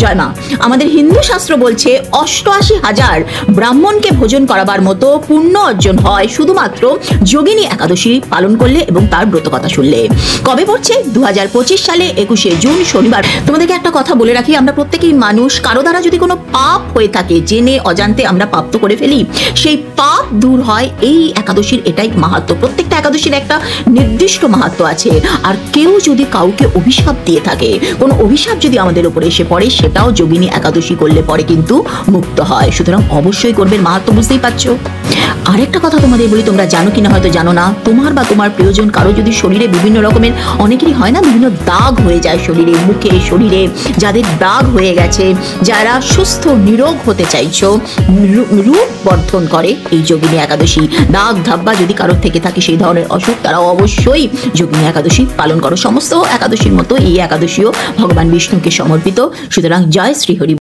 জয় মা। আমাদের হিন্দু শাস্ত্র বলছে ৮৮,০০০ ব্রাহ্মণকে ভোজন করাবার মতো পুণ্য অর্জন হয় শুধুমাত্র যোগিনী একাদশী পালন করলে এবং তার ব্রত কথা শুনলে। কবে পড়ছে? ২০২৫ সালে ২১শে জুন শনিবার। তোমাদেরকে একটা কথা বলে রাখি, আমরা প্রত্যেকেই মানুষ। কারো দ্বারা যদি কোনো পাপ হয়ে থাকে, জেনে অজান্তে আমরা পাপ তো করে ফেলি, সেই পাপ দূর হয় এই একাদশীর। এটাই মাহাত্ম্য। প্রত্যেকটা একাদশীর একটা নির্দিষ্ট মাহাত্ম্য আছে। আর কেউ যদি কাউকে অভিশাপ দিয়ে থাকে, কোনো অভিশাপ যদি আমাদের উপরে এসে পড়ে, সেটাও যোগিনী একাদশী করলে পরে কিন্তু মুক্ত হয়। সুতরাং অবশ্যই করবে, মাহাত্ম্য বুঝতেই পারছো। আরেকটা কথা তোমাদের বলি, তোমরা জানো কিনা হয়তো জানো না, তোমার বা তোমার প্রিয়জন কারো যদি শরীরে বিভিন্ন রকমের, অনেকেরই হয় না, বিভিন্ন দাগ হয়ে যায় শরীরে, মুখে, শরীরে, যাদের দাগ হয়ে গেছে, যারা সুস্থ নিরোগ হতে চাইছো, রূপ বর্ধন করে এই যোগিনী একাদশী। দাগ ধাব্বা যদি কারোর থেকে থাকে, সেই ধরনের অসুখ, তারাও অবশ্যই যোগিনী একাদশী পালন করো। সমস্ত একাদশীর মতো এই একাদশীও ভগবান বিষ্ণুকে সমর্পিত। সুতরাং জয় শ্রী হরি।